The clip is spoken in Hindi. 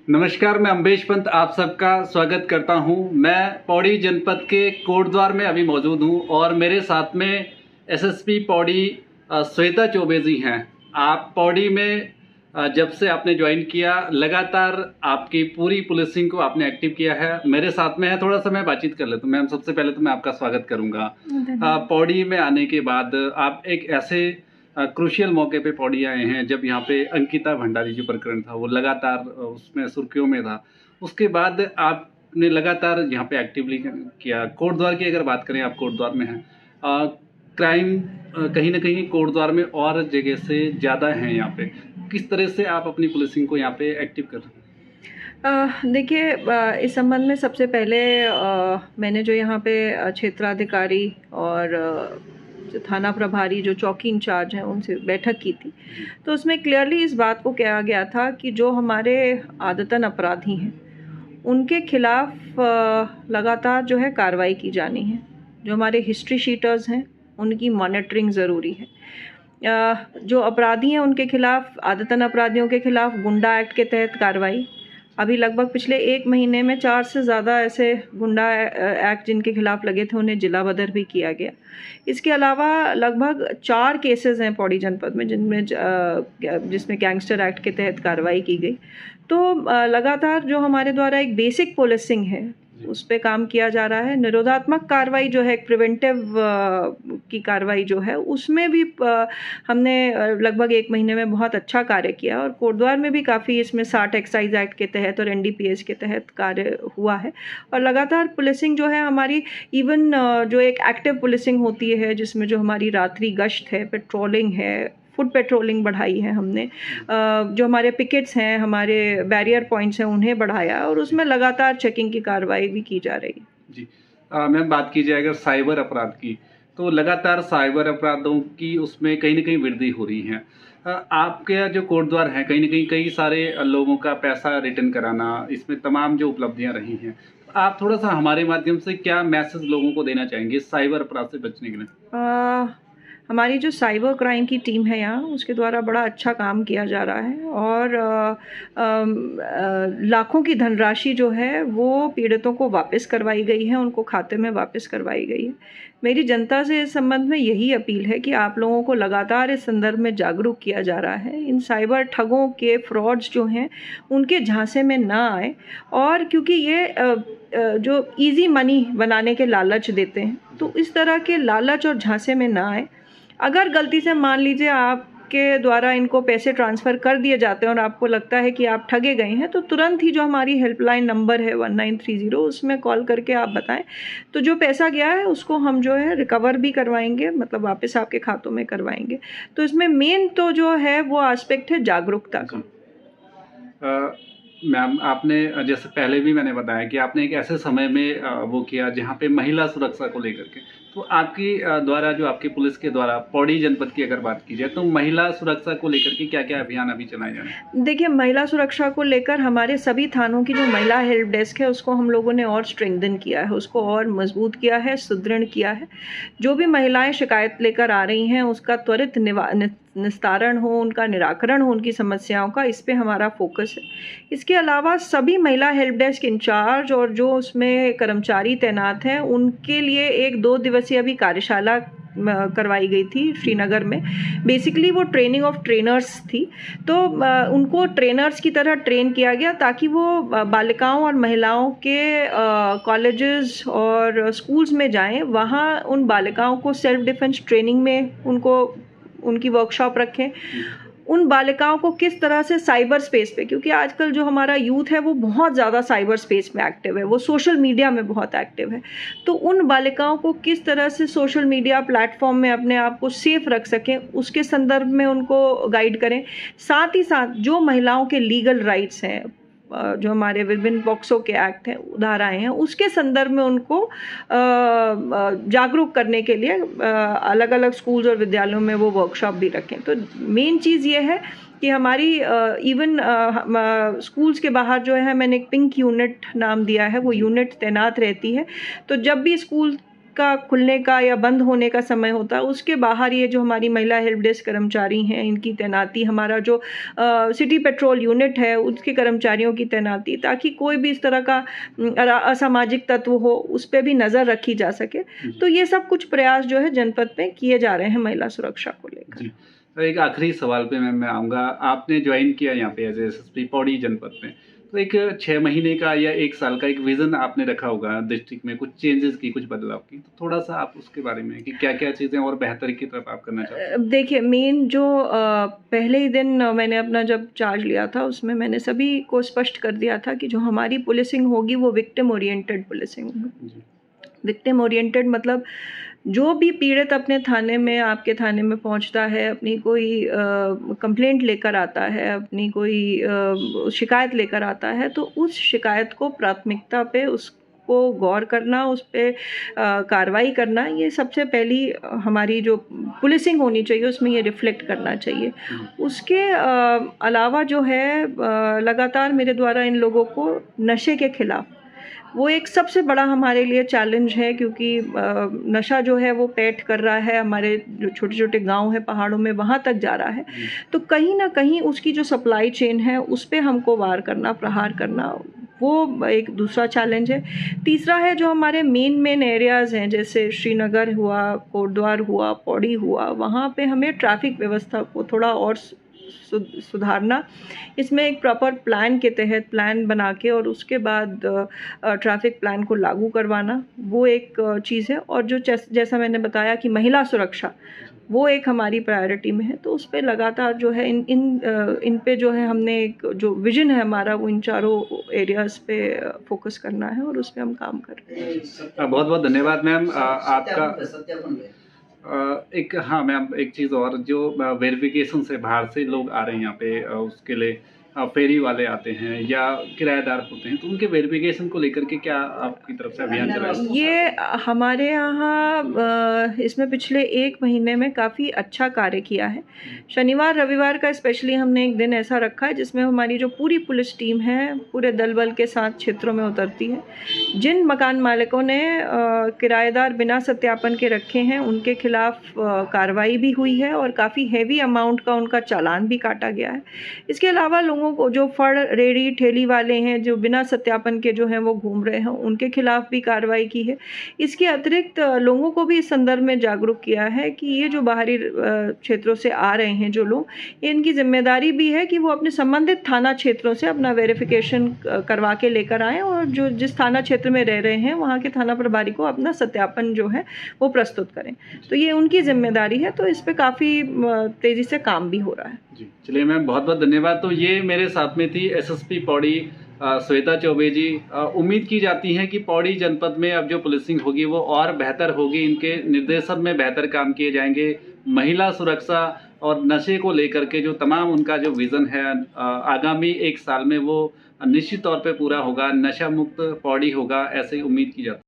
नमस्कार, मैं अम्बेश पंत आप सबका स्वागत करता हूं। मैं पौड़ी जनपद के कोटद्वार में अभी मौजूद हूं और मेरे साथ में एसएसपी पौड़ी श्वेता चौबे जी हैं। आप पौड़ी में जब से आपने ज्वाइन किया, लगातार आपकी पूरी पुलिसिंग को आपने एक्टिव किया है। मेरे साथ में है, थोड़ा सा मैं बातचीत कर लेता हूँ। मैम, सबसे पहले तो मैं आपका स्वागत करूँगा। पौड़ी में आने के बाद आप एक ऐसे क्रूशियल मौके पे पौड़ी आए हैं जब यहाँ पे अंकिता भंडारी जो प्रकरण था वो लगातार उसमें सुर्खियों में था। उसके बाद आपने लगातार यहाँ पे एक्टिवली किया। कोटद्वार की अगर बात करें, आप कोटद्वार में हैं, क्राइम कहीं ना कहीं कोटद्वार में और जगह से ज़्यादा है। यहाँ पे किस तरह से आप अपनी पुलिसिंग को यहाँ पे एक्टिव कर रहे हैं? देखिए, इस संबंध में सबसे पहले मैंने जो यहाँ पे क्षेत्राधिकारी और जो थाना प्रभारी, जो चौकी इंचार्ज हैं, उनसे बैठक की थी। तो उसमें क्लियरली इस बात को कहा गया था कि जो हमारे आदतन अपराधी हैं उनके खिलाफ लगातार जो है कार्रवाई की जानी है। जो हमारे हिस्ट्री शीटर्स हैं उनकी मॉनिटरिंग ज़रूरी है। जो अपराधी हैं उनके खिलाफ, आदतन अपराधियों के खिलाफ गुंडा एक्ट के तहत कार्रवाई। अभी लगभग पिछले 1 महीने में 4 से ज़्यादा ऐसे गुंडा एक्ट जिनके खिलाफ लगे थे उन्हें जिला बदर भी किया गया। इसके अलावा लगभग 4 केसेस हैं पौड़ी जनपद में जिसमें गैंगस्टर एक्ट के तहत कार्रवाई की गई। तो लगातार जो हमारे द्वारा एक बेसिक पुलिसिंग है उस पे काम किया जा रहा है। निरोधात्मक कार्रवाई जो है, प्रिवेंटिव की कार्रवाई जो है, उसमें भी हमने लगभग 1 महीने में बहुत अच्छा कार्य किया और कोटद्वार में भी काफ़ी इसमें 60 एक्साइज एक्ट के तहत और एनडीपीएस के तहत कार्य हुआ है। और लगातार पुलिसिंग जो है हमारी, इवन जो एक एक्टिव पुलिसिंग होती है जिसमें जो हमारी रात्रि गश्त है, पेट्रोलिंग है, फुट पेट्रोलिंग बढ़ाई है हमने, जो हमारे पिकेट्स हैं, हमारे बैरियर पॉइंट्स हैं, उन्हें बढ़ाया और उसमें लगातार चेकिंग की कार्रवाई भी की जा रही है। जी मैम, बात की जाए अगर साइबर अपराध की, तो लगातार साइबर अपराधों की उसमें कहीं ना कहीं वृद्धि हो रही है। आपके जो कोटद्वार हैं, कहीं ना कहीं कई सारे लोगों का पैसा रिटर्न कराना, इसमें तमाम जो उपलब्धियां रही हैं, आप थोड़ा सा हमारे माध्यम से क्या मैसेज लोगों को देना चाहेंगे साइबर अपराध से बचने के लिए? हमारी जो साइबर क्राइम की टीम है यहाँ, उसके द्वारा बड़ा अच्छा काम किया जा रहा है और लाखों की धनराशि जो है वो पीड़ितों को वापस करवाई गई है, उनको खाते में वापस करवाई गई है। मेरी जनता से इस संबंध में यही अपील है कि आप लोगों को लगातार इस संदर्भ में जागरूक किया जा रहा है। इन साइबर ठगों के फ्रॉड्स जो हैं उनके झांसे में ना आए, और क्योंकि ये जो इजी मनी बनाने के लालच देते हैं, तो इस तरह के लालच और झांसे में ना आए। अगर गलती से मान लीजिए आपके द्वारा इनको पैसे ट्रांसफ़र कर दिए जाते हैं और आपको लगता है कि आप ठगे गए हैं, तो तुरंत ही जो हमारी हेल्पलाइन नंबर है 1930, उसमें कॉल करके आप बताएं। तो जो पैसा गया है उसको हम जो है रिकवर भी करवाएंगे, मतलब वापस आपके खातों में करवाएंगे। तो इसमें मेन तो जो है वो एस्पेक्ट है जागरूकता का। मैम, आपने जैसे पहले भी मैंने बताया कि आपने एक ऐसे समय में वो किया जहाँ पे महिला सुरक्षा को लेकर के, तो आपकी द्वारा, जो आपकी पुलिस के द्वारा पौड़ी जनपद की अगर बात की जाए, तो महिला सुरक्षा को लेकर के क्या क्या अभियान अभी चलाए जा रहे हैं? देखिए, महिला सुरक्षा को लेकर हमारे सभी थानों की जो महिला हेल्प डेस्क है उसको हम लोगों ने और स्ट्रेंथन किया है, उसको और मजबूत किया है, सुदृढ़ किया है। जो भी महिलाएं शिकायत लेकर आ रही हैं उसका त्वरित निस्तारण हो, उनका निराकरण हो उनकी समस्याओं का, इस पे हमारा फोकस है। इसके अलावा सभी महिला हेल्प डेस्क इंचार्ज और जो उसमें कर्मचारी तैनात हैं उनके लिए एक 2 दिवसीय अभी कार्यशाला करवाई गई थी श्रीनगर में। बेसिकली वो ट्रेनिंग ऑफ ट्रेनर्स थी, तो उनको ट्रेनर्स की तरह ट्रेन किया गया ताकि वो बालिकाओं और महिलाओं के कॉलेजेस और स्कूल्स में जाएं, वहाँ उन बालिकाओं को सेल्फ डिफेंस ट्रेनिंग में उनकी वर्कशॉप रखें। उन बालिकाओं को किस तरह से साइबर स्पेस पे, क्योंकि आजकल जो हमारा यूथ है वो बहुत ज़्यादा साइबर स्पेस में एक्टिव है, वो सोशल मीडिया में बहुत एक्टिव है, तो उन बालिकाओं को किस तरह से सोशल मीडिया प्लेटफॉर्म में अपने आप को सेफ रख सकें उसके संदर्भ में उनको गाइड करें। साथ ही साथ जो महिलाओं के लीगल राइट्स हैं, जो हमारे विभिन्न पॉक्सो के एक्ट हैं, धाराएं हैं, उसके संदर्भ में उनको जागरूक करने के लिए अलग अलग स्कूल्स और विद्यालयों में वो वर्कशॉप भी रखें। तो मेन चीज़ ये है कि हमारी इवन स्कूल्स के बाहर जो है मैंने एक पिंक यूनिट नाम दिया है, वो यूनिट तैनात रहती है। तो जब भी स्कूल का खुलने का या बंद होने का समय होता है उसके बाहर ये जो हमारी महिला हेल्प डेस्क कर्मचारी हैं इनकी तैनाती, हमारा जो सिटी पेट्रोल यूनिट है उसके कर्मचारियों की तैनाती, ताकि कोई भी इस तरह का असामाजिक तत्व हो उस पर भी नज़र रखी जा सके। तो ये सब कुछ प्रयास जो है जनपद में किए जा रहे हैं महिला सुरक्षा को लेकर। तो एक आखिरी सवाल पे मैं आऊँगा, आपने ज्वाइन किया यहाँ पे एज एसएसपी पौड़ी जनपद में, तो एक 6 महीने का या 1 साल का एक विज़न आपने रखा होगा डिस्ट्रिक्ट में, कुछ चेंजेस की, कुछ बदलाव की, तो थोड़ा सा आप उसके बारे में कि क्या क्या चीज़ें और बेहतरी की तरफ आप करना चाहते हैं? देखिए, मेन जो पहले ही दिन मैंने अपना जब चार्ज लिया था उसमें मैंने सभी को स्पष्ट कर दिया था कि जो हमारी पुलिसिंग होगी वो विक्टिम ओरिएंटेड पुलिसिंग होगी। विक्टिम ओरिएंटेड मतलब जो भी पीड़ित अपने थाने में, आपके थाने में पहुंचता है, अपनी कोई कंप्लेंट लेकर आता है, अपनी कोई शिकायत लेकर आता है, तो उस शिकायत को प्राथमिकता पे उसको गौर करना, उस पर कार्रवाई करना, ये सबसे पहली हमारी जो पुलिसिंग होनी चाहिए उसमें ये रिफ्लेक्ट करना चाहिए। उसके अलावा जो है लगातार मेरे द्वारा इन लोगों को नशे के खिलाफ, वो एक सबसे बड़ा हमारे लिए चैलेंज है, क्योंकि नशा जो है वो पैठ कर रहा है, हमारे जो छोटे छोटे गांव हैं पहाड़ों में वहाँ तक जा रहा है। तो कहीं ना कहीं उसकी जो सप्लाई चेन है उस पर हमको वार करना, प्रहार करना, वो एक दूसरा चैलेंज है। तीसरा है जो हमारे मेन एरियाज़ हैं, जैसे श्रीनगर हुआ, कोटद्वार हुआ, पौड़ी हुआ, वहाँ पे हमें ट्रैफिक व्यवस्था को थोड़ा और सुधारना, इसमें एक प्रॉपर प्लान के तहत प्लान बना के और उसके बाद ट्रैफिक प्लान को लागू करवाना, वो एक चीज़ है। और जो जैसा मैंने बताया कि महिला सुरक्षा, वो एक हमारी प्रायोरिटी में है, तो उस पर लगातार जो है इन पे जो है हमने एक जो विजन है हमारा, वो इन चारों एरियाज़ पे फोकस करना है और उस पर हम काम कर रहे हैं। बहुत बहुत धन्यवाद मैम आपका। हाँ मैम, एक चीज़ और, जो वेरिफिकेशन से बाहर से लोग आ रहे हैं यहाँ पे, उसके लिए फेरी वाले आते हैं या किराएदार होते हैं, तो उनके वेरिफिकेशन को लेकर के क्या आपकी तरफ से अभियान चला है? ये हमारे यहाँ इसमें पिछले 1 महीने में काफ़ी अच्छा कार्य किया है। शनिवार रविवार का स्पेशली हमने एक दिन ऐसा रखा है जिसमें हमारी जो पूरी पुलिस टीम है पूरे दल बल के साथ क्षेत्रों में उतरती है। जिन मकान मालिकों ने किराएदार बिना सत्यापन के रखे हैं उनके खिलाफ कार्रवाई भी हुई है और काफ़ी हैवी अमाउंट का उनका चालान भी काटा गया है। इसके अलावा लोगों को, जो फड़ रेड़ी ठेली वाले हैं जो बिना सत्यापन के जो हैं वो घूम रहे हैं, उनके खिलाफ भी कार्रवाई की है। इसके अतिरिक्त लोगों को भी इस संदर्भ में जागरूक किया है कि ये जो बाहरी क्षेत्रों से आ रहे हैं जो लोग, इनकी जिम्मेदारी भी है कि वो अपने संबंधित थाना क्षेत्रों से अपना वेरिफिकेशन करवा के लेकर आएँ और जो जिस थाना क्षेत्र में रह रहे हैं वहाँ के थाना प्रभारी को अपना सत्यापन जो है वो प्रस्तुत करें। तो ये उनकी जिम्मेदारी है, तो इस पर काफ़ी तेज़ी से काम भी हो रहा है। जी, चलिए मैम, बहुत बहुत धन्यवाद। तो ये मेरे साथ में थी एसएसपी पौड़ी श्वेता चौबे जी। उम्मीद की जाती है कि पौड़ी जनपद में अब जो पुलिसिंग होगी वो और बेहतर होगी, इनके निर्देशन में बेहतर काम किए जाएंगे। महिला सुरक्षा और नशे को लेकर के जो तमाम उनका जो विज़न है आगामी 1 साल में, वो निश्चित तौर पे पूरा होगा। नशा मुक्त पौड़ी होगा, ऐसे उम्मीद की जाती है।